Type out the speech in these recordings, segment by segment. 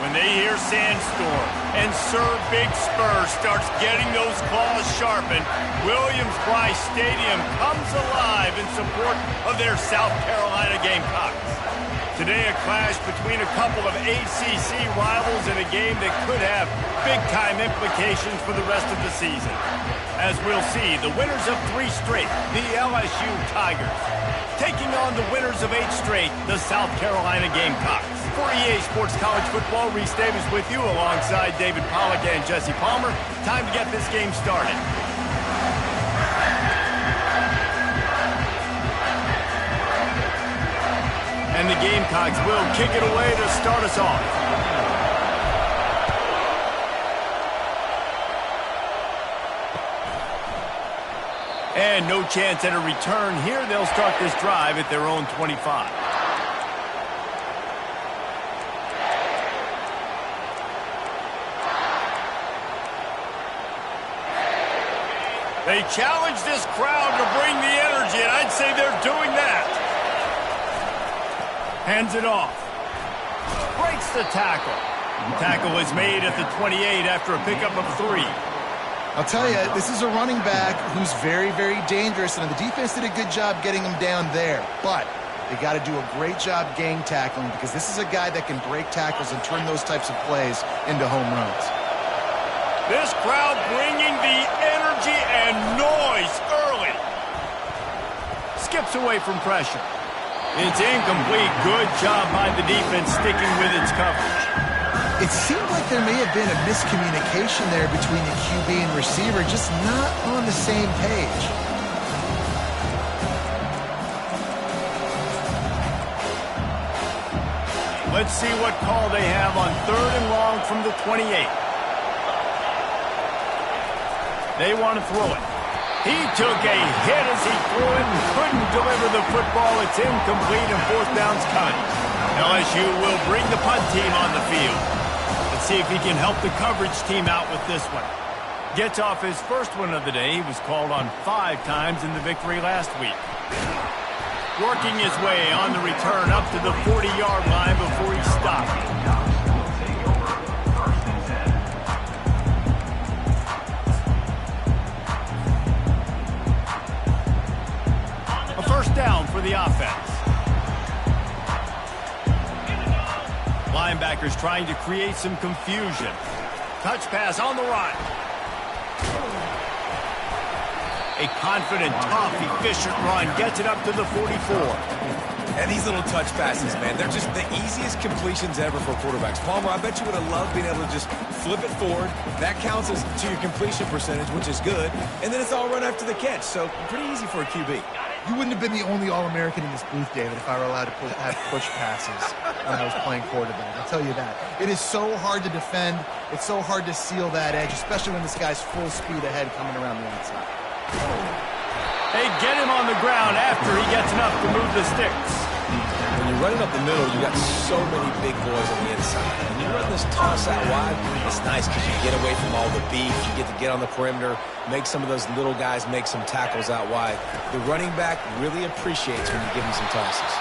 When they hear Sandstorm and Sir Big Spur starts getting those claws sharpened, Williams-Brice Stadium comes alive in support of their South Carolina Gamecocks. Today, a clash between a couple of ACC rivals in a game that could have big-time implications for the rest of the season. As we'll see, the winners of 3 straight, the LSU Tigers, taking on the winners of 8 straight, the South Carolina Gamecocks. For EA Sports College Football, Reese Davis with you alongside David Pollack and Jesse Palmer. Time to get this game started. And the Gamecocks will kick it away to start us off. And no chance at a return here. They'll start this drive at their own 25. They challenge this crowd to bring the energy, and I'd say they're doing that. Hands it off. Breaks the tackle. The tackle is made at the 28 after a pickup of 3. I'll tell you, this is a running back who's very, very dangerous, and the defense did a good job getting him down there. But they got to do a great job gang tackling because this is a guy that can break tackles and turn those types of plays into home runs. This crowd bringing the energy and noise early. Skips away from pressure. It's incomplete. Good job by the defense sticking with its coverage. It seemed like there may have been a miscommunication there between the QB and receiver, just not on the same page. Let's see what call they have on 3rd and long from the 28. They want to throw it. He took a hit as he threw it and couldn't deliver the football. It's incomplete and 4th down's coming. LSU will bring the punt team on the field. Let's see if he can help the coverage team out with this one. Gets off his first one of the day. He was called on 5 times in the victory last week. Working his way on the return up to the 40-yard line before he stopped. Down for the offense. Linebackers trying to create some confusion. Touch pass on the run. A confident, tough, efficient run gets it up to the 44. And these little touch passes, man, they're just the easiest completions ever for quarterbacks. Palmer, I bet you would have loved being able to just flip it forward. That counts as to your completion percentage, which is good. And then it's all run after the catch, so pretty easy for a QB. You wouldn't have been the only All-American in this booth, David, if I were allowed to have push passes when I was playing quarterback. I'll tell you that. It is so hard to defend. It's so hard to seal that edge, especially when this guy's full speed ahead coming around the outside. They get him on the ground after he gets enough to move the sticks. When you're running up the middle, you got so many big boys on the inside. When you run this toss out wide, it's nice because you get away from all the beef. You get to get on the perimeter, make some of those little guys make some tackles out wide. The running back really appreciates when you give him some tosses.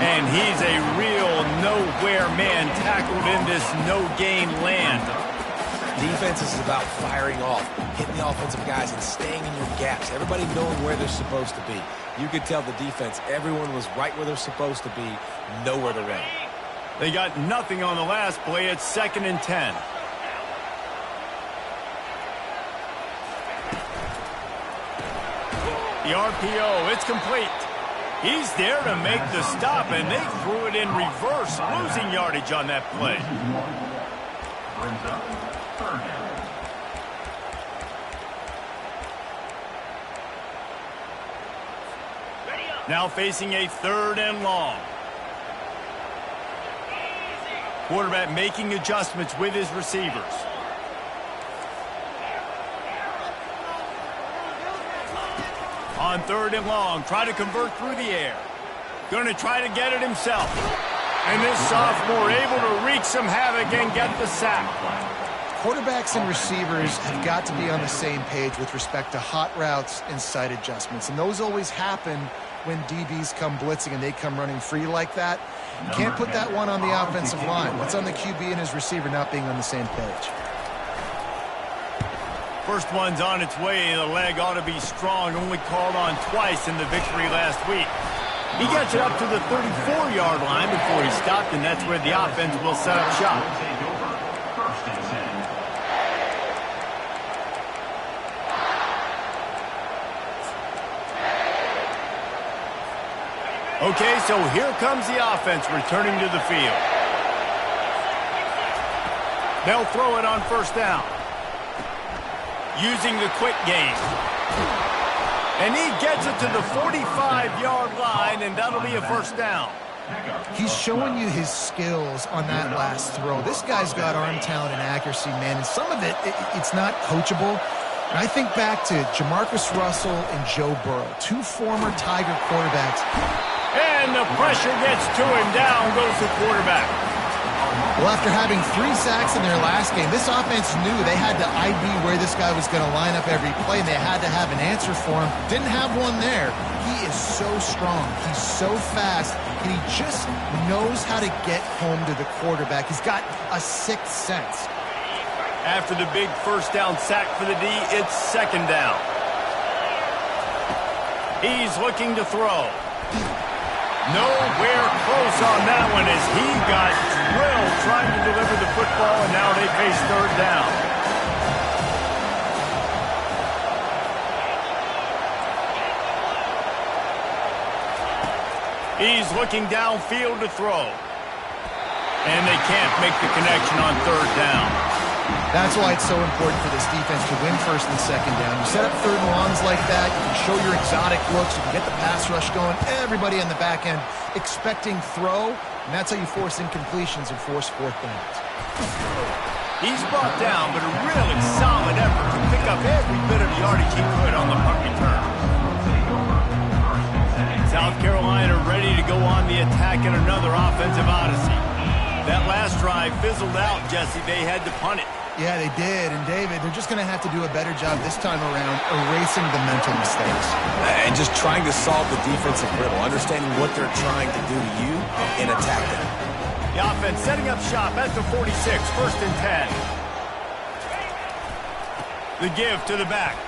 And he's a real nowhere man tackled in this no-gain land. Defense is about firing off, hitting the offensive guys and staying in your gaps. Everybody knowing where they're supposed to be. You could tell the defense, everyone was right where they're supposed to be, nowhere to run. They got nothing on the last play. It's 2nd and 10. The RPO, it's complete. He's there to make the stop, and they threw it in reverse, losing yardage on that play. Now facing a 3rd and long. Quarterback making adjustments with his receivers. On 3rd and long, try to convert through the air. Going to try to get it himself. And this sophomore able to wreak some havoc and get the sack. Quarterbacks and receivers have got to be on the same page with respect to hot routes and sight adjustments. And those always happen when DBs come blitzing and they come running free like that. You can't put that one on the offensive line. What's on the QB and his receiver not being on the same page? First one's on its way. The leg ought to be strong. Only called on twice in the victory last week. He gets it up to the 34-yard line before he stopped, and that's where the offense will set up shop. Okay, so here comes the offense returning to the field. They'll throw it on first down. Using the quick game. And he gets it to the 45-yard line, and that'll be a first down. He's showing you his skills on that last throw. This guy's got arm talent and accuracy, man, and some of it's not coachable. And I think back to Jamarcus Russell and Joe Burrow, two former Tiger quarterbacks. And the pressure gets to him. Down goes the quarterback. Well, after having 3 sacks in their last game, this offense knew they had to ID where this guy was going to line up every play, and they had to have an answer for him. Didn't have one there. He is so strong. He's so fast, and he just knows how to get home to the quarterback. He's got a sixth sense. After the big first down sack for the D, it's second down. He's looking to throw. Nowhere close on that one as he got drilled trying to deliver the football, and now they face third down. He's looking downfield to throw. And they can't make the connection on third down. That's why it's so important for this defense to win first and second down. You set up third and longs like that, you can show your exotic looks, you can get the pass rush going, everybody on the back end expecting throw, and that's how you force incompletions and force fourth downs. He's brought down, but a really solid effort to pick up every bit of yardage he could on the punt return. South Carolina ready to go on the attack in another offensive odyssey. That last drive fizzled out, Jesse. They had to punt it. Yeah, they did. And, David, they're just going to have to do a better job this time around erasing the mental mistakes. And just trying to solve the defensive riddle, understanding what they're trying to do to you and attack them. The offense setting up shop at the 46, first and 10. The give to the back.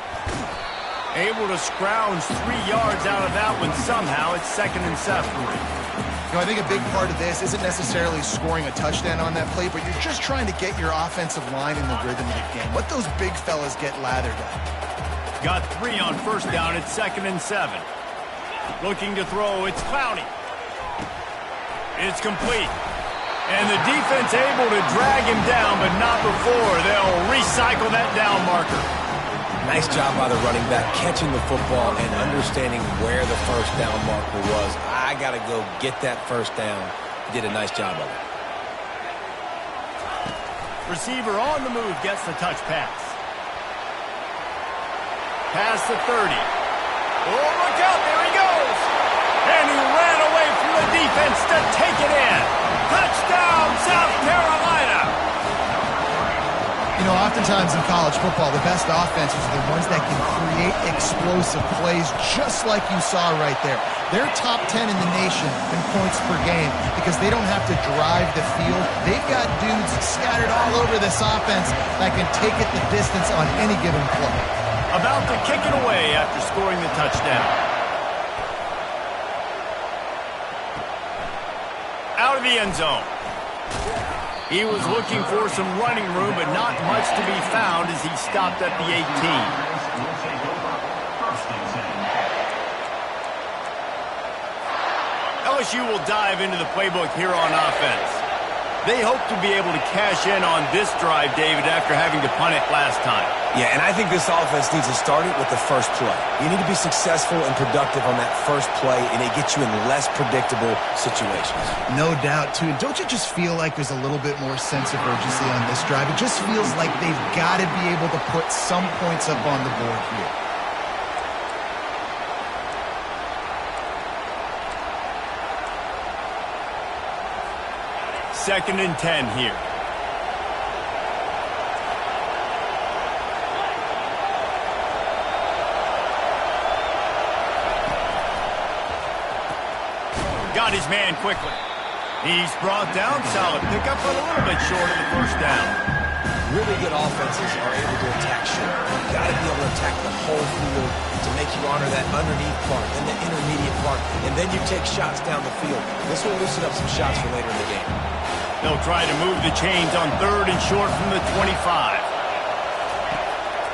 Able to scrounge 3 yards out of that one somehow. It's second and 7. You know, I think a big part of this isn't necessarily scoring a touchdown on that play, but you're just trying to get your offensive line in the rhythm of the game. Let those big fellas get lathered up. Got 3 on first down. It's second and 7. Looking to throw. It's Clowney. It's complete. And the defense able to drag him down, but not before. They'll recycle that down marker. Nice job by the running back catching the football and understanding where the first down marker was. I got to go get that first down. He did a nice job of it. Receiver on the move gets the touch pass. Past the 30. Oh, look out. There he goes. And he ran away from the defense to take it in. Touchdown, South Carolina. You know, oftentimes in college football, the best offenses are the ones that can create explosive plays just like you saw right there. They're top 10 in the nation in points per game because they don't have to drive the field. They've got dudes scattered all over this offense that can take it the distance on any given play. About to kick it away after scoring the touchdown. Out of the end zone. He was looking for some running room, but not much to be found as he stopped at the 18. LSU will dive into the playbook here on offense. They hope to be able to cash in on this drive, David, after having to punt it last time. Yeah, and I think this offense needs to start it with the first play. You need to be successful and productive on that first play, and it gets you in less predictable situations. No doubt, too. Don't you just feel like there's a little bit more sense of urgency on this drive? It just feels like they've got to be able to put some points up on the board here. Second and 10 here. got his man quickly. He's brought down. Solid pickup, but a little bit short of the first down. Really good offenses are able to attack short. You've got to be able to attack the whole field to make you honor that underneath part, then the intermediate part, and then you take shots down the field. This will loosen up some shots for later in the game. They'll try to move the chains on 3rd and short from the 25.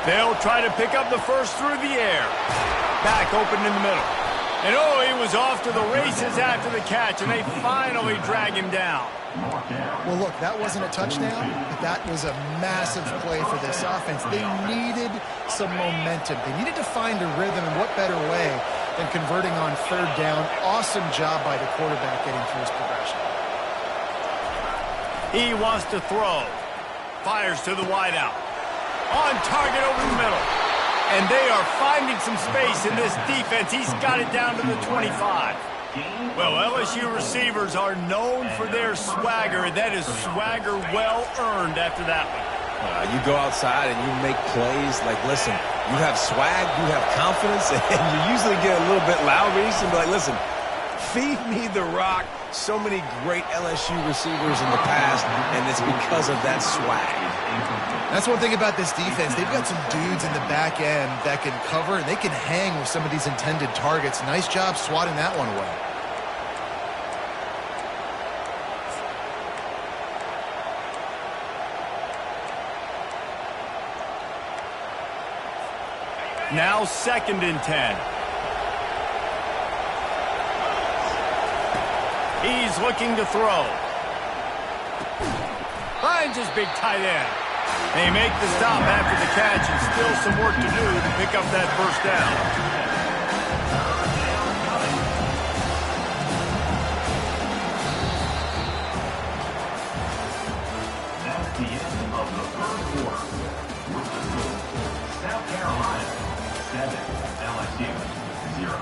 They'll try to pick up the first through the air. Back open in the middle. And oh, he was off to the races after the catch, and they finally drag him down. Well, look, that wasn't a touchdown, but that was a massive play for this offense. They needed some momentum. They needed to find a rhythm, and what better way than converting on 3rd down. Awesome job by the quarterback getting through his progression. He wants to throw. Fires to the wideout. On target over the middle. And they are finding some space in this defense. He's got it down to the 25. Well, LSU receivers are known for their swagger. That is swagger well earned after that one. You go outside and you make plays. Like, listen, you have swag, you have confidence, and you usually get a little bit loud. You used to be like, listen, feed me the rock. So many great LSU receivers in the past, and it's because of that swag. That's one thing about this defense. They've got some dudes in the back end that can cover, and they can hang with some of these intended targets. Nice job swatting that one away. Now 2nd and 10. He's looking to throw. Finds his big tight end. They make the stop after the catch, and still some work to do to pick up that first down. That's the end of the 3rd quarter. With the score, South Carolina 7, LSU 0.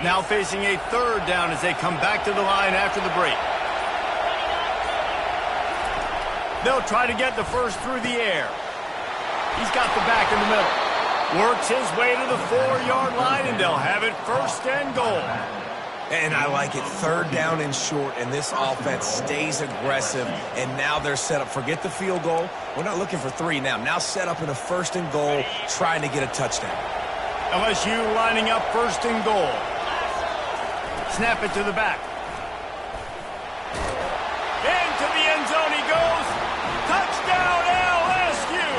Now facing a 3rd down as they come back to the line after the break. They'll try to get the first through the air. He's got the back in the middle. Works his way to the 4-yard line, and they'll have it 1st and goal. And I like it. 3rd down and short, and this offense stays aggressive, and now they're set up. Forget the field goal. We're not looking for 3 now. Now set up in a 1st and goal, trying to get a touchdown. LSU lining up 1st and goal. Snap it to the back. Into the end zone he goes. Touchdown, LSU!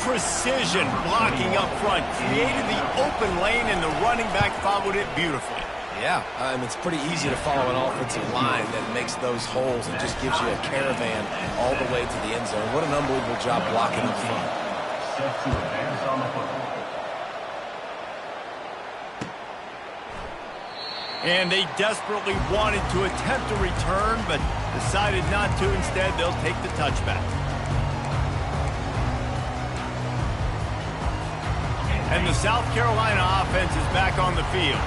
Precision blocking up front. Created the open lane, and the running back followed it beautifully. Yeah, it's pretty easy to follow an offensive line that makes those holes and just gives you a caravan all the way to the end zone. What an unbelievable job blocking up front. Set to advance on the football. And they desperately wanted to attempt a return, but decided not to. Instead, they'll take the touchback. And the South Carolina offense is back on the field.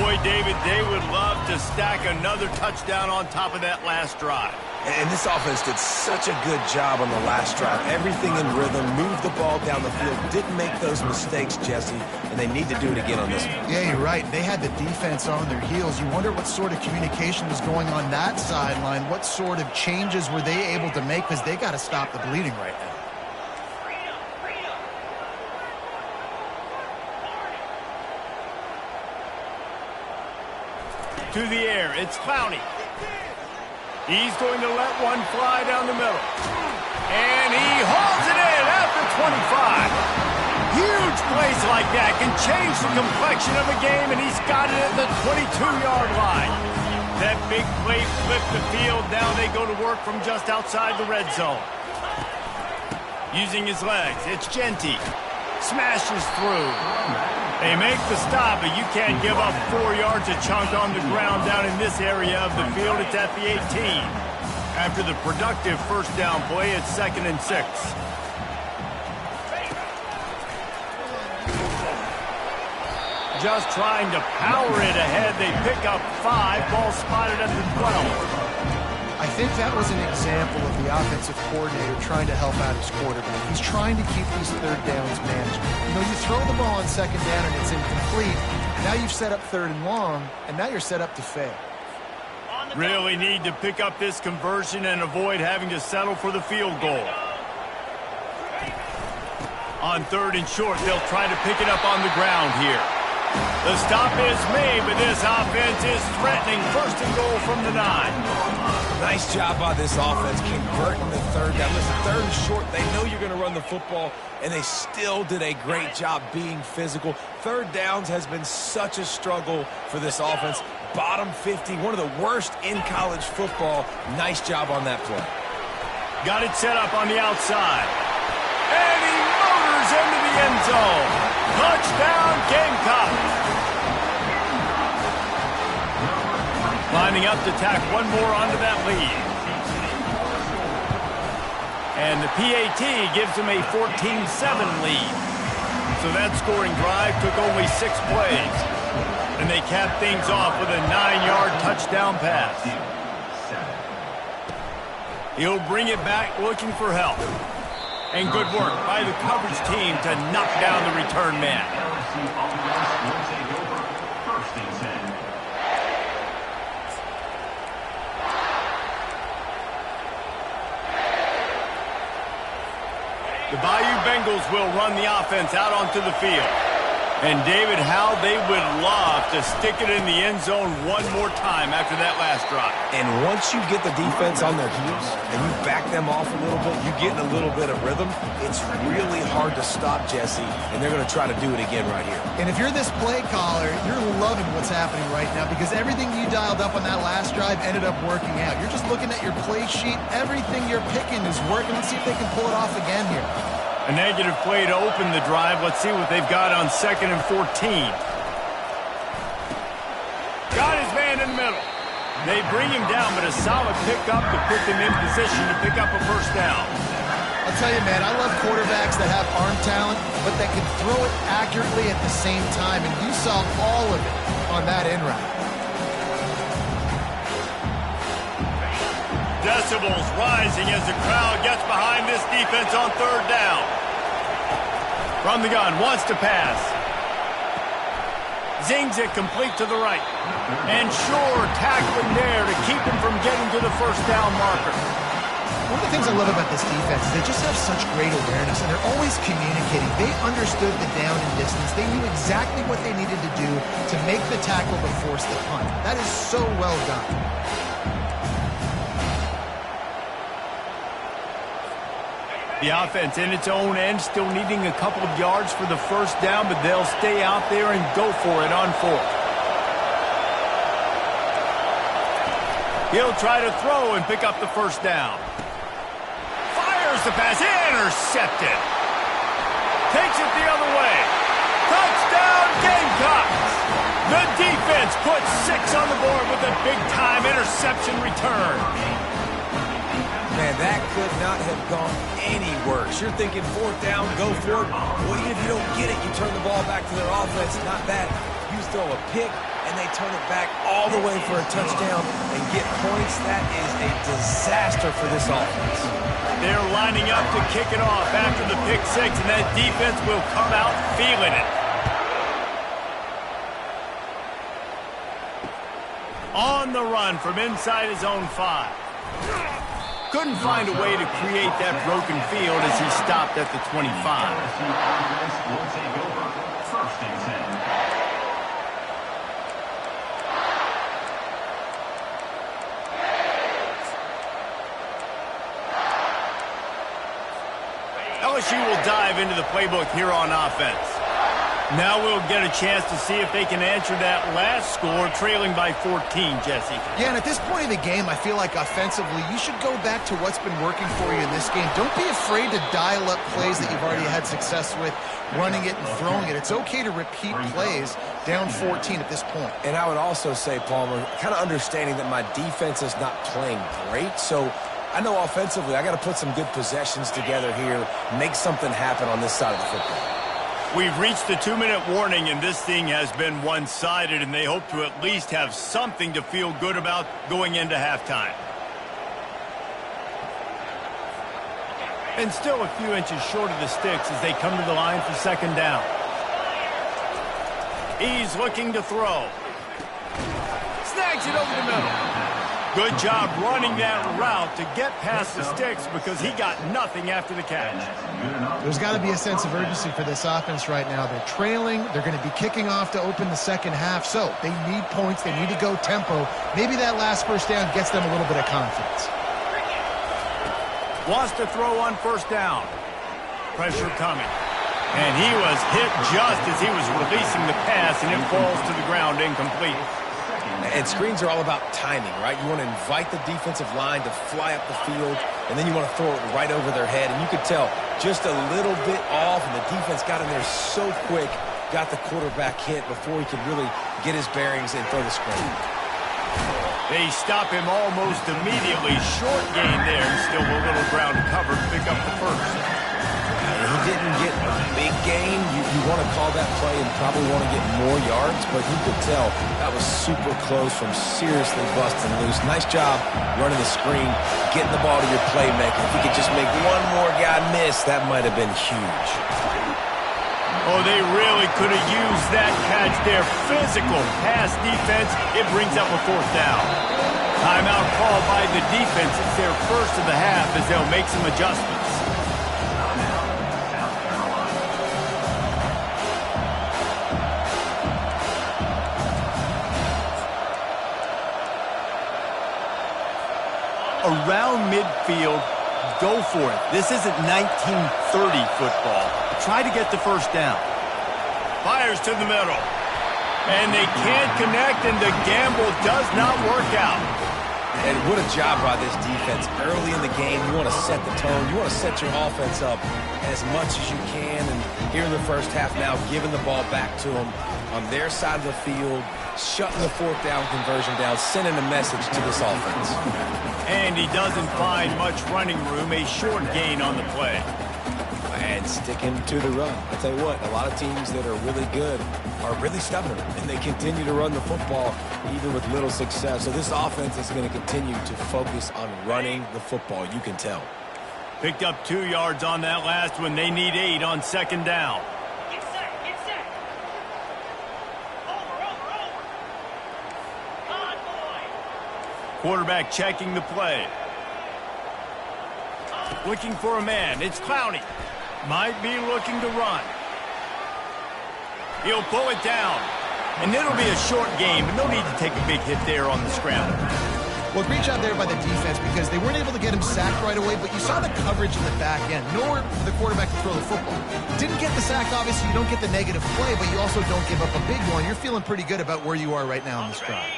Boy, David, they would love to stack another touchdown on top of that last drive. And this offense did such a good job on the last drive. Everything in rhythm, moved the ball down the field, didn't make those mistakes, Jesse, and they need to do it again on this one. Yeah, you're right. They had the defense on their heels. You wonder what sort of communication was going on that sideline. What sort of changes were they able to make, because they got to stop the bleeding right now. To the air, it's Clowney. He's going to let one fly down the middle. And he hauls it in at the 25. Huge plays like that can change the complexion of a game, and he's got it at the 22-yard line. That big play flipped the field. Now they go to work from just outside the red zone. Using his legs, it's Genty. Smashes through. They make the stop, but you can't give up 4 yards a chunk on the ground down in this area of the field. It's at the 18. After the productive first down play, it's 2nd and 6. just trying to power it ahead. They pick up 5. Ball spotted at the 12. I think that was an example of the offensive coordinator trying to help out his quarterback. He's trying to keep these third downs manageable. You know, you throw the ball on second down and it's incomplete. Now you've set up third and long, and now you're set up to fail. Really need to pick up this conversion and avoid having to settle for the field goal. On third and short, they'll try to pick it up on the ground here. The stop is made, but this offense is threatening. First and goal from the 9. Nice job by this offense converting the third down. Listen, third and short, they know you're going to run the football, and they still did a great job being physical. Third downs has been such a struggle for this offense. Bottom 50, one of the worst in college football. Nice job on that play. Got it set up on the outside. And he motors into the end zone. Touchdown, Gamecocks. Lining up to tack one more onto that lead. And the PAT gives them a 14-7 lead. So that scoring drive took only 6 plays. And they cap things off with a 9-yard touchdown pass. He'll bring it back looking for help. And good work by the coverage team to knock down the return man. The Bayou Bengals will run the offense out onto the field. And David, how they would love to stick it in the end zone one more time after that last drive. And once you get the defense on their heels and you back them off a little bit, you get in a little bit of rhythm, it's really hard to stop, Jesse, and they're going to try to do it again right here. And if you're this play caller, you're loving what's happening right now because everything you dialed up on that last drive ended up working out. You're just looking at your play sheet. Everything you're picking is working. Let's see if they can pull it off again here. A negative play to open the drive. Let's see what they've got on 2nd and 14. Got his man in the middle. They bring him down, but a solid pickup to put them in position to pick up a first down. I'll tell you, man, I love quarterbacks that have arm talent, but that can throw it accurately at the same time, and you saw all of it on that end route. Decibels rising as the crowd gets behind this defense on third down. From the gun, wants to pass. Zings it complete to the right. And Shore tackling there to keep him from getting to the first down marker. One of the things I love about this defense is they just have such great awareness, and they're always communicating. They understood the down and distance. They knew exactly what they needed to do to make the tackle to force the punt. That is so well done. The offense in its own end still needing a couple of yards for the first down, but they'll stay out there and go for it on 4th. He'll try to throw and pick up the first down. Fires the pass, intercepted. Takes it the other way. Touchdown, Gamecocks! The defense puts 6 on the board with a big-time interception return. Man, that could not have gone any worse. You're thinking 4th down, go for it. Well, even if you don't get it, you turn the ball back to their offense. Not that. You throw a pick, and they turn it back all the way for a touchdown and get points. That is a disaster for this offense. They're lining up to kick it off after the pick 6, and that defense will come out feeling it. On the run from inside his own 5. Couldn't find a way to create that broken field as he stopped at the 25. Will take over. 1st and 10. LSU will dive into the playbook here on offense. Now we'll get a chance to see if they can answer that last score, trailing by 14, Jesse. Yeah, and at this point of the game, I feel like offensively, you should go back to what's been working for you in this game. Don't be afraid to dial up plays that you've already had success with, running it and throwing it. It's okay to repeat plays down 14 at this point. And I would also say, Palmer, kind of understanding that my defense is not playing great, so I know offensively I got to put some good possessions together here, make something happen on this side of the football. We've reached the 2-minute warning, and this thing has been one-sided, and they hope to at least have something to feel good about going into halftime. And still a few inches short of the sticks as they come to the line for second down. He's looking to throw. Snags it over the middle. Good job running that route to get past the sticks because he got nothing after the catch. There's got to be a sense of urgency for this offense right now. They're trailing. They're going to be kicking off to open the second half. So they need points. They need to go tempo. Maybe that last first down gets them a little bit of confidence. Wants to throw on first down. Pressure coming. And he was hit just as he was releasing the pass, and it falls to the ground incomplete. And screens are all about timing, right? You want to invite the defensive line to fly up the field, and then you want to throw it right over their head. And you could tell just a little bit off, and the defense got in there so quick, got the quarterback hit before he could really get his bearings and throw the screen. They stop him almost immediately. Short gain there, and still a little ground covered to pick up the first. He didn't get a big gain. You want to call that play and probably want to get more yards, but you could tell that was super close from seriously busting loose. Nice job running the screen, getting the ball to your playmaker. If you could just make one more guy miss, that might have been huge. Oh, they really could have used that catch there. Physical pass defense. It brings up a fourth down. Timeout called by the defense. It's their first of the half as they'll make some adjustments. Around midfield, go for it. This isn't 1930 football. Try to get the first down. Fires to the middle. And they can't connect, and the gamble does not work out. And what a job by this defense. Early in the game, you want to set the tone. You want to set your offense up as much as you can. And here in the first half now, giving the ball back to them on their side of the field, shutting the fourth down conversion down, sending a message to this offense. And he doesn't find much running room, a short gain on the play. And sticking to the run. I tell you what, a lot of teams that are really good are really stubborn, and they continue to run the football even with little success. So this offense is going to continue to focus on running the football. You can tell. Picked up 2 yards on that last one. They need 8 on second down. Get set, get set. Over. Convoy. Quarterback checking the play. Looking for a man. It's Clowney. Might be looking to run. He'll pull it down. And it'll be a short game, but no need to take a big hit there on the scramble. Well, great job there by the defense because they weren't able to get him sacked right away, but you saw the coverage in the back end. Nowhere for the quarterback to throw the football. Didn't get the sack, obviously. You don't get the negative play, but you also don't give up a big one. You're feeling pretty good about where you are right now in this drive.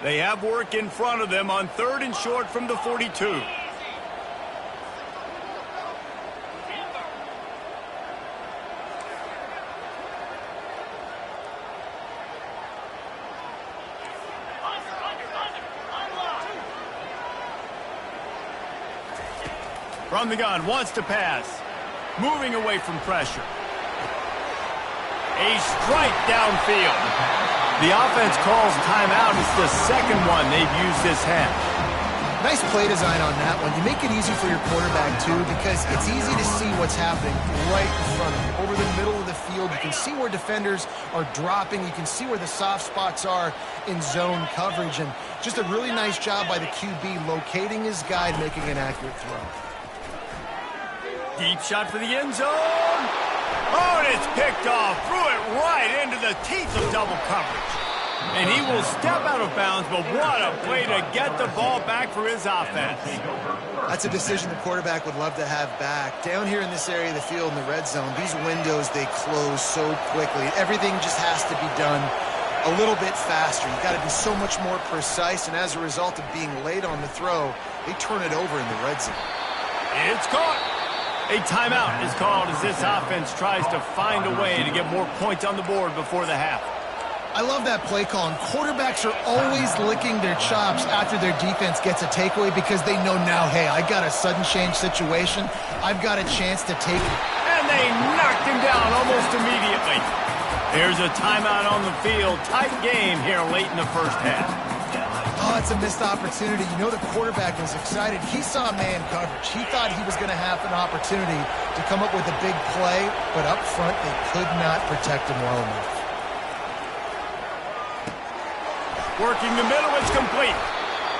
They have work in front of them on 3rd and short from the 42. From the gun, wants to pass. Moving away from pressure. A strike downfield. The offense calls timeout. It's the second one they've used this half. Nice play design on that one. You make it easy for your quarterback, too, because it's easy to see what's happening right in front of you. Over the middle of the field, you can see where defenders are dropping. You can see where the soft spots are in zone coverage. And just a really nice job by the QB locating his guy and making an accurate throw. Deep shot for the end zone. Oh, and it's picked off. Threw it right into the teeth of double coverage. And he will step out of bounds, but what a play to get the ball back for his offense. That's a decision the quarterback would love to have back. Down here in this area of the field in the red zone, these windows, they close so quickly. Everything just has to be done a little bit faster. You've got to be so much more precise, and as a result of being late on the throw, they turn it over in the red zone. It's caught. A timeout is called as this offense tries to find a way to get more points on the board before the half. I love that play call, and quarterbacks are always licking their chops after their defense gets a takeaway because they know now, hey, I got a sudden change situation. I've got a chance to take it. And they knocked him down almost immediately. Here's a timeout on the field. Tight game here late in the first half. Oh, it's a missed opportunity. You know the quarterback was excited. He saw man coverage. He thought he was going to have an opportunity to come up with a big play, but up front they could not protect him well enough. Working the middle, it's complete.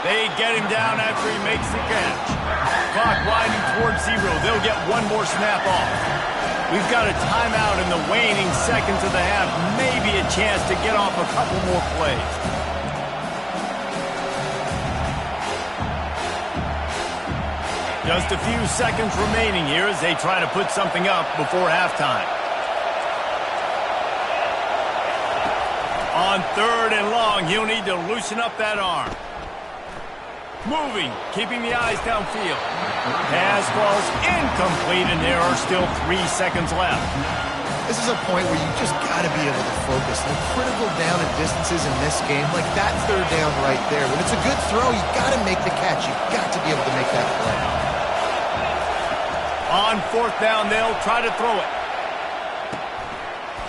They get him down after he makes the catch. Clock winding towards 0. They'll get one more snap off. We've got a timeout in the waning seconds of the half. Maybe a chance to get off a couple more plays. Just a few seconds remaining here as they try to put something up before halftime. On 3rd and long, he'll need to loosen up that arm. Moving, keeping the eyes downfield. Pass falls incomplete, and there are still 3 seconds left. This is a point where you just got to be able to focus. The critical down and distances in this game, like that 3rd down right there. When it's a good throw, you got to make the catch. You got to be able to make that play. On 4th down, they'll try to throw it.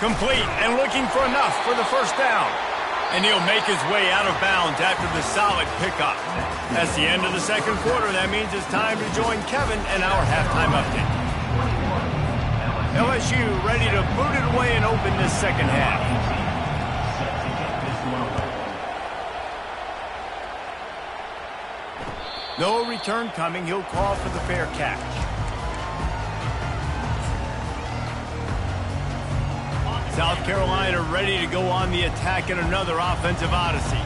Complete and looking for enough for the 1st down. And he'll make his way out of bounds after the solid pickup. That's the end of the 2nd quarter. That means it's time to join Kevin and our halftime update. LSU ready to boot it away and open this 2nd half. No return coming. He'll call for the fair catch. South Carolina ready to go on the attack in another offensive odyssey.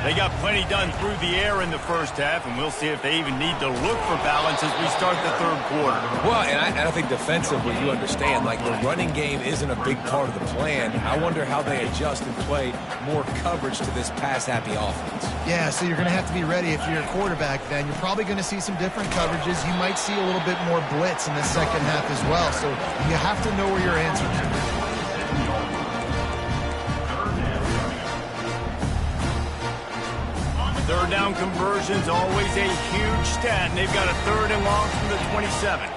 They got plenty done through the air in the first half, and we'll see if they even need to look for balance as we start the 3rd quarter. Well, and I think defensively, you understand, like the running game isn't a big part of the plan. I wonder how they adjust and play more coverage to this pass-happy offense. Yeah, so you're going to have to be ready if you're a quarterback then. You're probably going to see some different coverages. You might see a little bit more blitz in the 2nd half as well, so you have to know where your answers are. Third down conversions, always a huge stat, and they've got a 3rd and long from the 27.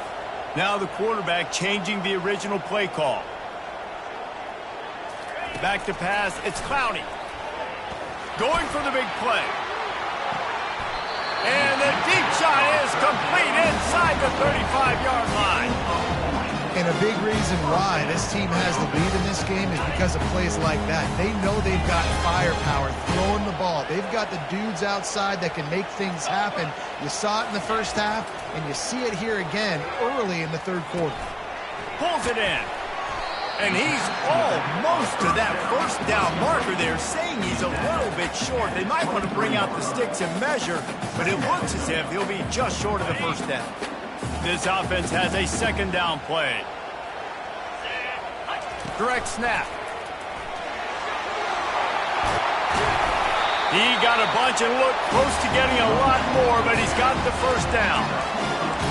Now the quarterback changing the original play call. Back to pass, it's Clowney. Going for the big play. And the deep shot is complete inside the 35-yard line. And a big reason why this team has the lead in this game is because of plays like that. They know they've got firepower throwing the ball. They've got the dudes outside that can make things happen. You saw it in the first half, and you see it here again early in the 3rd quarter. Pulls it in. And he's almost to that 1st down marker there, saying he's a little bit short. They might want to bring out the sticks and measure, but it looks as if he'll be just short of the 1st down. This offense has a 2nd down play. Direct snap. He got a bunch and looked close to getting a lot more, but he's got the 1st down.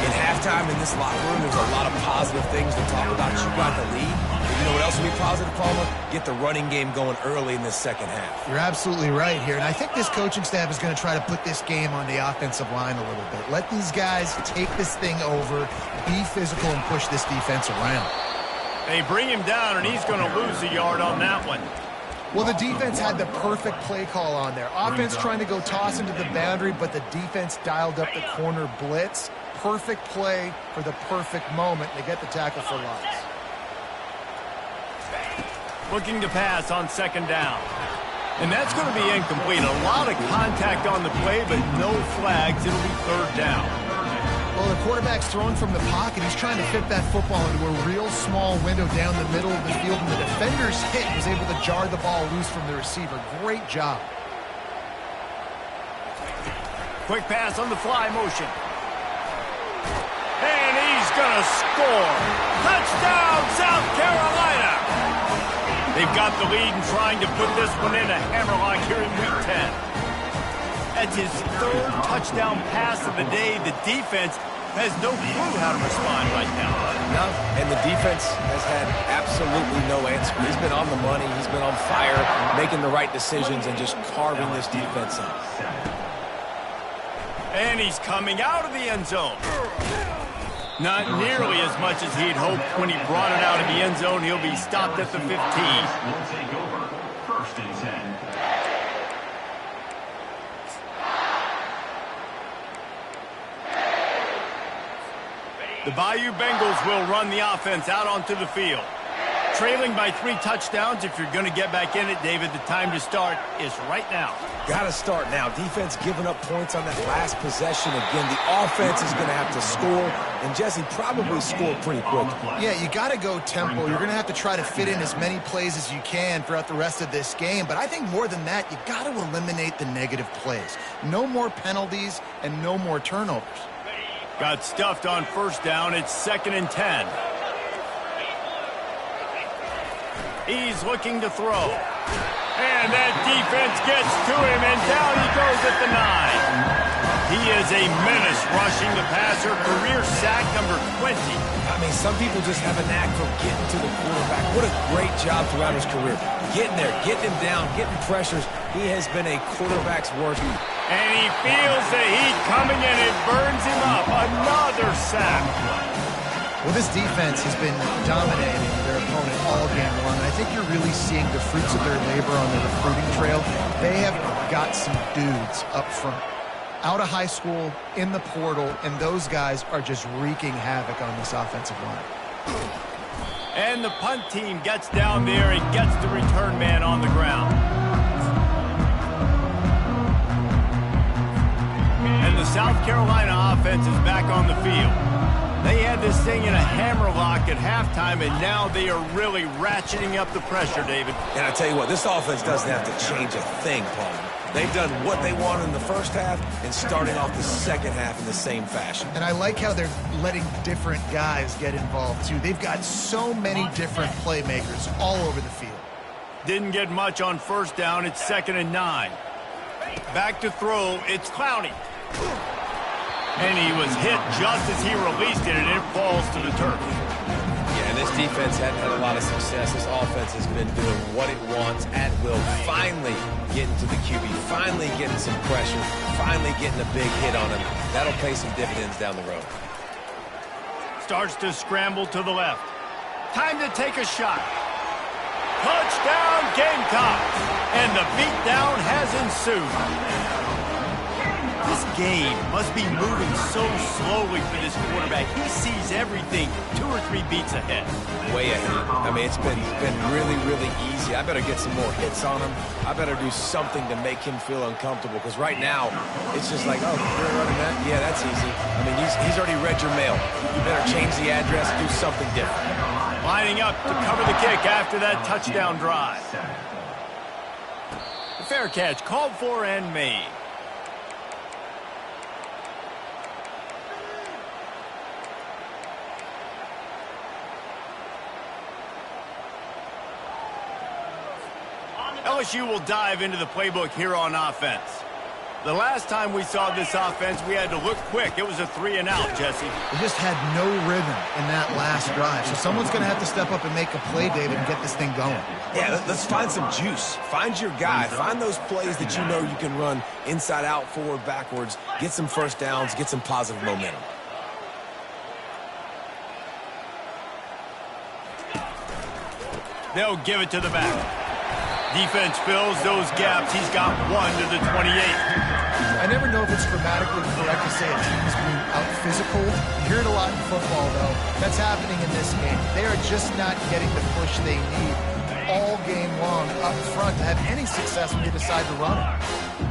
In halftime in this locker room, there's a lot of positive things to talk about. You got the lead. But you know what else will be positive, Palmer? Get the running game going early in this 2nd half. You're absolutely right here, and I think this coaching staff is going to try to put this game on the offensive line a little bit. Let these guys take this thing over, be physical, and push this defense around. They bring him down, and he's going to lose a yard on that one. Well, the defense had the perfect play call on there. Offense trying to go toss into the boundary, but the defense dialed up the corner blitz. Perfect play for the perfect moment. They get the tackle for loss. Looking to pass on 2nd down. And that's going to be incomplete. A lot of contact on the play, but no flags. It'll be 3rd down. Well, the quarterback's throwing from the pocket. He's trying to fit that football into a real small window down the middle of the field, and the defender's hit was able to jar the ball loose from the receiver. Great job. Quick pass on the fly motion. And he's going to score. Touchdown, South Carolina. They've got the lead and trying to put this one in a hammerlock here in Week 10. That's his 3rd touchdown pass of the day. The defense has no clue how to respond right now. No, and the defense has had absolutely no answer. He's been on the money. He's been on fire, making the right decisions and just carving this defense up. And he's coming out of the end zone. Not nearly as much as he'd hoped when he brought it out of the end zone. He'll be stopped at the 15. Will take over. 1st and 10. The Bayou Bengals will run the offense out onto the field. Trailing by 3 touchdowns. If you're going to get back in it, David, the time to start is right now. Got to start now. Defense giving up points on that last possession. Again, the offense is going to have to score, and Jesse probably score pretty quick. Yeah, you got to go tempo. You're going to have to try to fit in as many plays as you can throughout the rest of this game. But I think more than that, you got to eliminate the negative plays. No more penalties and no more turnovers. Got stuffed on 1st down. It's 2nd and 10. He's looking to throw. And that defense gets to him, and down he goes at the 9. He is a menace rushing the passer. Career sack number 20. I mean, some people just have a knack for getting to the quarterback. What a great job throughout his career. Getting there, getting him down, getting pressures. He has been a quarterback's worst. And he feels the heat coming, and it burns him up. Another sack. Well, this defense has been dominating their opponent all game long, and I think you're really seeing the fruits of their labor on the recruiting trail. They have got some dudes up front, out of high school, in the portal, and those guys are just wreaking havoc on this offensive line. And the punt team gets down there and gets the return man on the ground. And the South Carolina offense is back on the field. They had this thing in a hammerlock at halftime, and now they are really ratcheting up the pressure, David. And I tell you what, this offense doesn't have to change a thing, Paul. They've done what they wanted in the first half and starting off the second half in the same fashion. And I like how they're letting different guys get involved, too. They've got so many different playmakers all over the field. Didn't get much on 1st down. It's 2nd and 9. Back to throw. It's Clowney. And he was hit just as he released it, and it falls to the turf. Yeah, and this defense hadn't had a lot of success. This offense has been doing what it wants at will. Finally getting to the QB, finally getting some pressure, finally getting a big hit on him. That'll pay some dividends down the road. Starts to scramble to the left. Time to take a shot. Touchdown, Gamecocks! And the beatdown has ensued. This game must be moving so slowly for this quarterback. He sees everything 2 or 3 beats ahead. Way ahead. I mean, it's been really, really easy. I better get some more hits on him. I better do something to make him feel uncomfortable, because right now, it's just like, oh, you're running that? Yeah, that's easy. I mean, he's already read your mail. You better change the address, do something different. Lining up to cover the kick after that touchdown drive. The fair catch called for and made. LSU will dive into the playbook here on offense. The last time we saw this offense, we had to look quick. It was a 3-and-out, Jesse. They just had no rhythm in that last drive. So someone's going to have to step up and make a play, David, and get this thing going. Yeah, let's find some juice. Find your guy. Find those plays that you know you can run inside out, forward, backwards. Get some 1st downs. Get some positive momentum. They'll give it to the back. Defense fills those gaps. He's got 1 to the 28. I never know if it's grammatically correct to say a team is being out-physical. You hear it a lot in football, though. That's happening in this game. They are just not getting the push they need all game long up front to have any success when you decide to run it.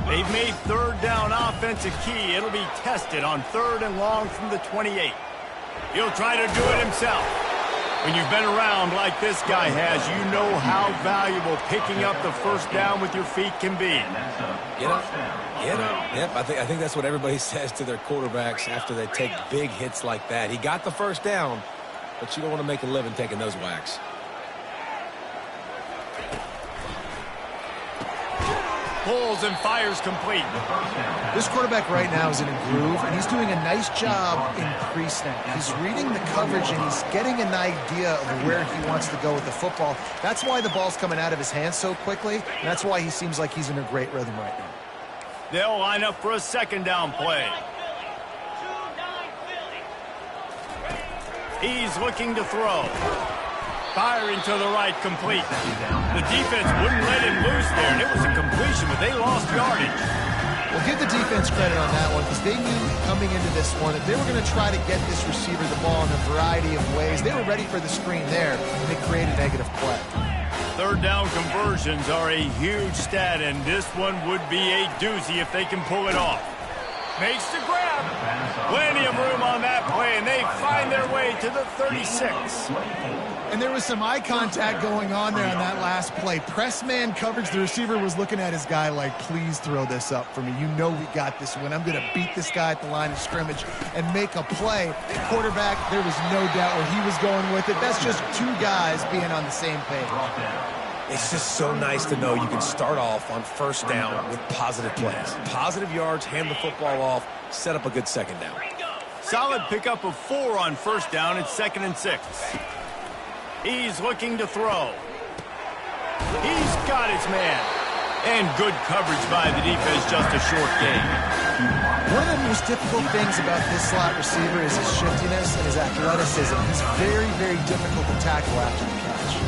They've made 3rd down offense a key. It'll be tested on 3rd and long from the 28. He'll try to do it himself. When you've been around like this guy has, you know how valuable picking up the 1st down with your feet can be. Get up. Get up. Yep, I think that's what everybody says to their quarterbacks after they take big hits like that. He got the 1st down, but you don't want to make a living taking those whacks. Pulls and fires complete. This quarterback right now is in a groove, and he's doing a nice job in pre-snap. He's reading the coverage, and he's getting an idea of where he wants to go with the football. That's why the ball's coming out of his hands so quickly, and that's why he seems like he's in a great rhythm right now. They'll line up for a 2nd down play. He's looking to throw. Firing to the right, complete. The defense wouldn't let him loose there, and it was a completion, but they lost yardage. Well, give the defense credit on that one because they knew coming into this one that they were going to try to get this receiver the ball in a variety of ways. They were ready for the screen there, and they created negative play. Third down conversions are a huge stat, and this one would be a doozy if they can pull it off. Makes the grab. Plenty of room on that play, and they find their way to the 36. And there was some eye contact going on there on that last play. Press man coverage. The receiver was looking at his guy like, please throw this up for me. You know we got this one. I'm going to beat this guy at the line of scrimmage and make a play. Quarterback, there was no doubt where he was going with it. That's just two guys being on the same page. It's just so nice to know you can start off on first down with positive plays. Positive yards, hand the football off, set up a good second down. Solid pickup of 4 on first down. It's 2nd and 6. He's looking to throw. He's got his man. And good coverage by the defense, just a short gain. One of the most difficult things about this slot receiver is his shiftiness and his athleticism. He's very, very difficult to tackle after the catch.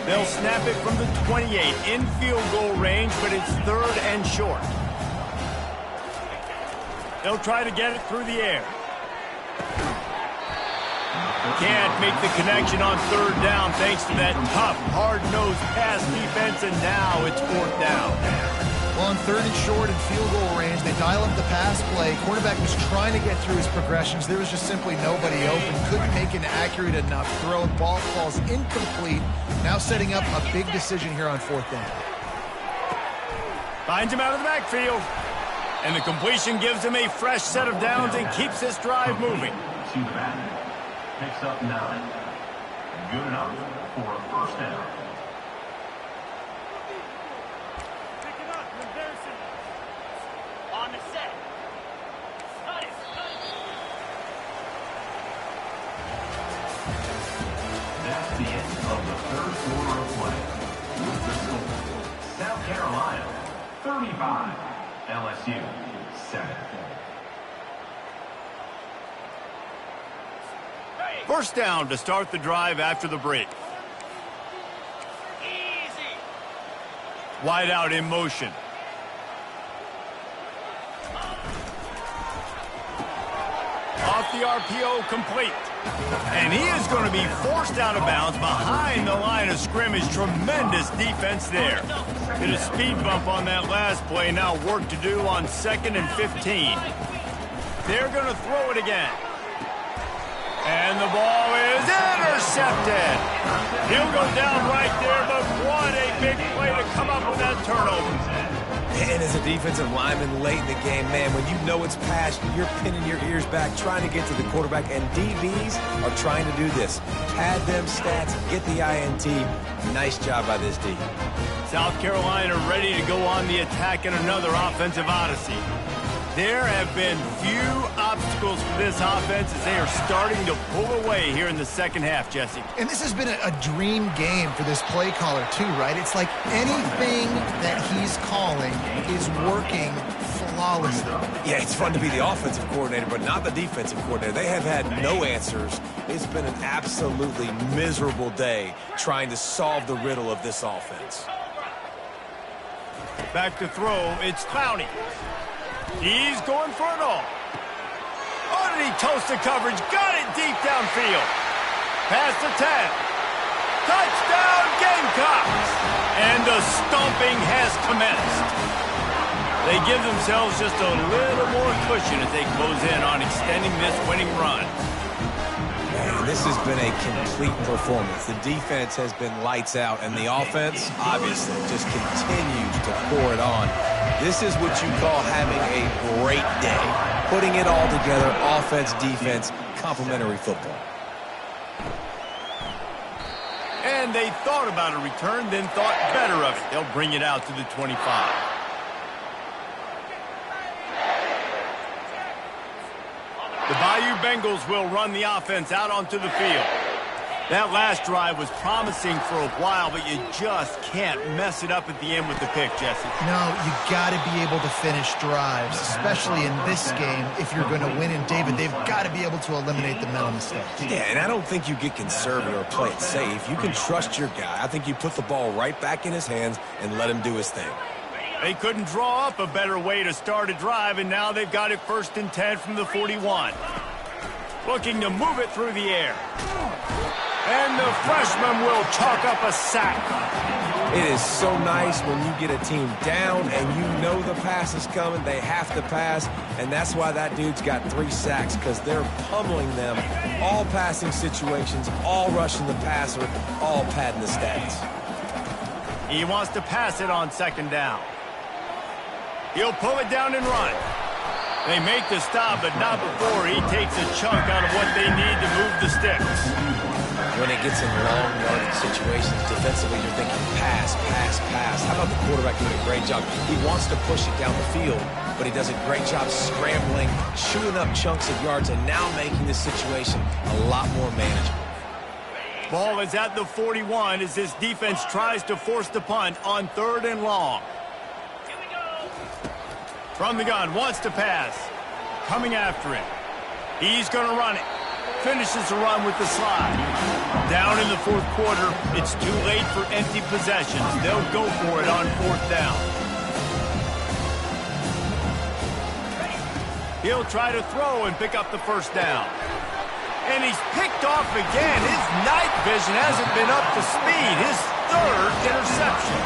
They'll snap it from the 28 in field goal range, but it's 3rd and short. They'll try to get it through the air. Can't make the connection on 3rd down thanks to that tough, hard-nosed pass defense, and now it's 4th down. Well, on 3rd and short and field goal range, they dial up the pass play. Quarterback was trying to get through his progressions. There was just simply nobody open. Couldn't make an accurate enough throw. Ball falls incomplete. Now setting up a big decision here on 4th down. Finds him out of the backfield. And the completion gives him a fresh set of downs and keeps this drive moving. To the back. Picks up 9. Good enough for a first down. Pick it up, Anderson. On the set. Cut it. That's the end of the 3rd quarter of play. With the score, South Carolina 35, LSU 7. First down to start the drive after the break. Easy. Wide out in motion. Off the RPO, complete. And he is going to be forced out of bounds behind the line of scrimmage. Tremendous defense there. Hit a speed bump on that last play. Now work to do on 2nd and 15. They're going to throw it again. And the ball is intercepted. He'll go down right there, but what a big play to come up with that turnover. And as a defensive lineman late in the game, man, when you know it's past, you're pinning your ears back, trying to get to the quarterback, and DBs are trying to do this. Pad them stats, get the INT. Nice job by this D. South Carolina ready to go on the attack in another offensive odyssey. There have been few obstacles for this offense as they are starting to pull away here in the second half, Jesse. And this has been a dream game for this play caller, too, right? It's like anything that he's calling is working flawlessly. Yeah, it's fun to be the offensive coordinator, but not the defensive coordinator. They have had no answers. It's been an absolutely miserable day trying to solve the riddle of this offense. Back to throw, it's Clowney. He's going for it all. Oh, did he toast the coverage? Got it deep downfield. Past the 10. Touchdown, Gamecocks! And the stomping has commenced. They give themselves just a little more cushion as they close in on extending this winning run. Man, this has been a complete performance. The defense has been lights out, and the offense, obviously, just continues to pour it on. This is what you call having a great day. Putting it all together, offense, defense, complementary football. And they thought about a return, then thought better of it. They'll bring it out to the 25. The Bayou Bengals will run the offense out onto the field. That last drive was promising for a while, but you just can't mess it up at the end with the pick, Jesse. No, you got to be able to finish drives, especially in this game. If you're going to win, and David, they've got to be able to eliminate the mental mistakes. Yeah, and I don't think you get conservative or play it safe. You can trust your guy. I think you put the ball right back in his hands and let him do his thing. They couldn't draw up a better way to start a drive, and now they've got it 1st and 10 from the 41. Looking to move it through the air. And the freshman will chalk up a sack. It is so nice when you get a team down and you know the pass is coming. They have to pass, and that's why that dude's got 3 sacks, because they're pummeling them. All passing situations, all rushing the passer, all padding the stats. He wants to pass it on 2nd down. He'll pull it down and run. They make the stop, but not before he takes a chunk out of what they need to move the sticks. When it gets in long yardage situations, defensively, you're thinking pass, pass, pass. How about the quarterback doing a great job? He wants to push it down the field, but he does a great job scrambling, chewing up chunks of yards, and now making this situation a lot more manageable. Ball is at the 41 as this defense tries to force the punt on 3rd and long. From the gun, wants to pass. Coming after it. He's going to run it. Finishes the run with the slide. Down in the 4th quarter, it's too late for empty possessions. They'll go for it on 4th down. He'll try to throw and pick up the 1st down. And he's picked off again. His night vision hasn't been up to speed. His 3rd interception.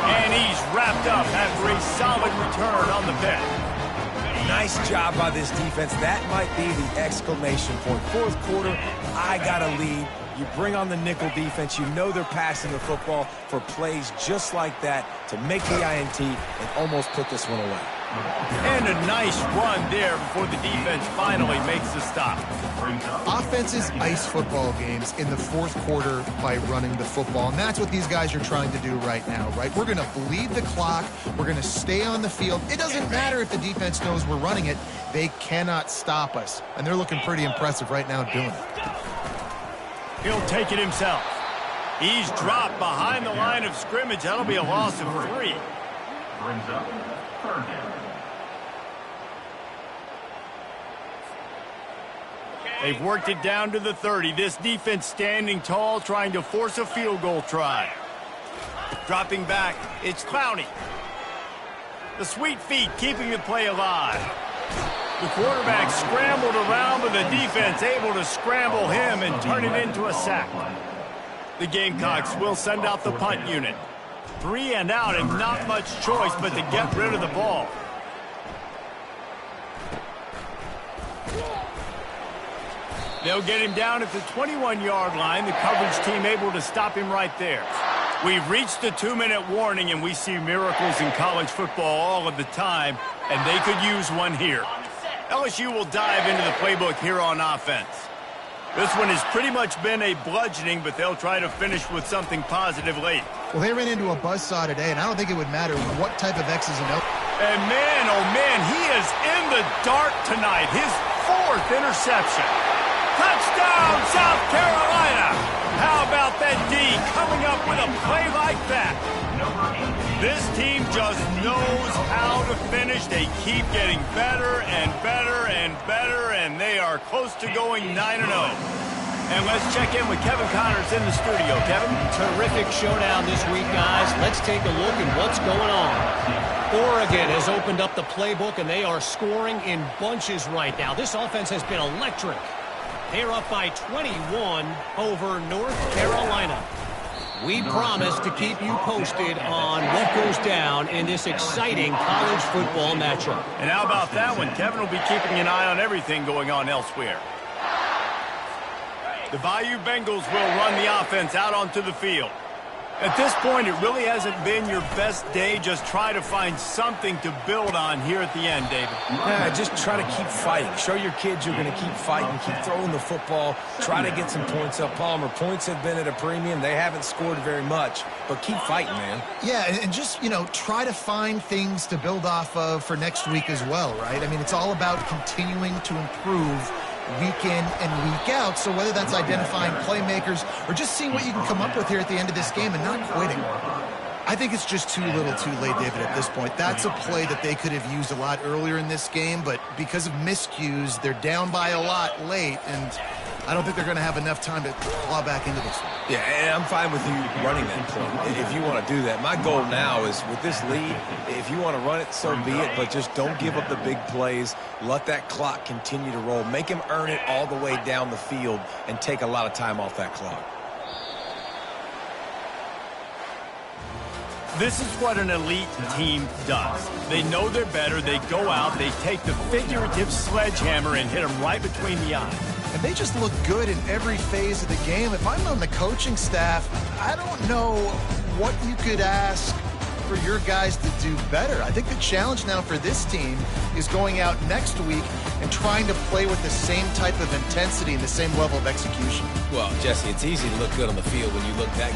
And he's wrapped up after a solid return on the pick. Nice job by this defense. That might be the exclamation point. 4th quarter, I got a lead. You bring on the nickel defense. You know they're passing the football for plays just like that to make the INT and almost put this one away. And a nice run there before the defense finally makes the stop. Offenses ice football games in the 4th quarter by running the football, and that's what these guys are trying to do right now, right? We're going to bleed the clock. We're going to stay on the field. It doesn't matter if the defense knows we're running it. They cannot stop us, and they're looking pretty impressive right now doing it. He'll take it himself. He's dropped behind the line of scrimmage. That'll be a loss of 3. Brings up 3rd down. They've worked it down to the 30. This defense standing tall, trying to force a field goal try. Dropping back, it's Clowney. The sweet feet keeping the play alive. The quarterback scrambled around, but the defense able to scramble him and turn it into a sack. The Gamecocks will send out the punt unit. 3 and out, and not much choice but to get rid of the ball. They'll get him down at the 21-yard line. The coverage team able to stop him right there. We've reached the 2-minute warning, and we see miracles in college football all of the time, and they could use one here. LSU will dive into the playbook here on offense. This one has pretty much been a bludgeoning, but they'll try to finish with something positive late. Well, they ran into a buzzsaw today, and I don't think it would matter what type of X's and O's. And man, oh man, he is in the dark tonight. His 4th interception. Touchdown, South Carolina! How about that D coming up with a play like that? This team just knows how to finish. They keep getting better and better and better, and they are close to going 9-0. And let's check in with Kevin Connors in the studio. Kevin? Terrific showdown this week, guys. Let's take a look at what's going on. Oregon has opened up the playbook, and they are scoring in bunches right now. This offense has been electric. They're up by 21 over North Carolina. We promise to keep you posted on what goes down in this exciting college football matchup. And how about that one? Kevin will be keeping an eye on everything going on elsewhere. The Bayou Bengals will run the offense out onto the field. At this point, it really hasn't been your best day. Just try to find something to build on here at the end, David. Yeah, just try to keep fighting. Show your kids you're going to keep fighting, keep throwing the football, try to get some points up. Palmer, points have been at a premium. They haven't scored very much, but keep fighting, man. Yeah, and just, try to find things to build off of for next week as well, right? I mean, it's all about continuing to improve week in and week out. So whether that's identifying playmakers or just seeing what you can come up with here at the end of this game and not quitting. I think it's just too little too late, David, at this point. That's a play that they could have used a lot earlier in this game, but because of miscues, they're down by a lot late, and I don't think they're going to have enough time to claw back into this one. Yeah, and I'm fine with you running that play if you want to do that. My goal now is with this lead, if you want to run it, so be it, but just don't give up the big plays. Let that clock continue to roll. Make him earn it all the way down the field and take a lot of time off that clock. This is what an elite team does. They know they're better. They go out. They take the figurative sledgehammer and hit them right between the eyes. And they just look good in every phase of the game. If I'm on the coaching staff, I don't know what you could ask for your guys to do better. I think the challenge now for this team is going out next week and trying to play with the same type of intensity and the same level of execution. Well, Jesse, it's easy to look good on the field when you look that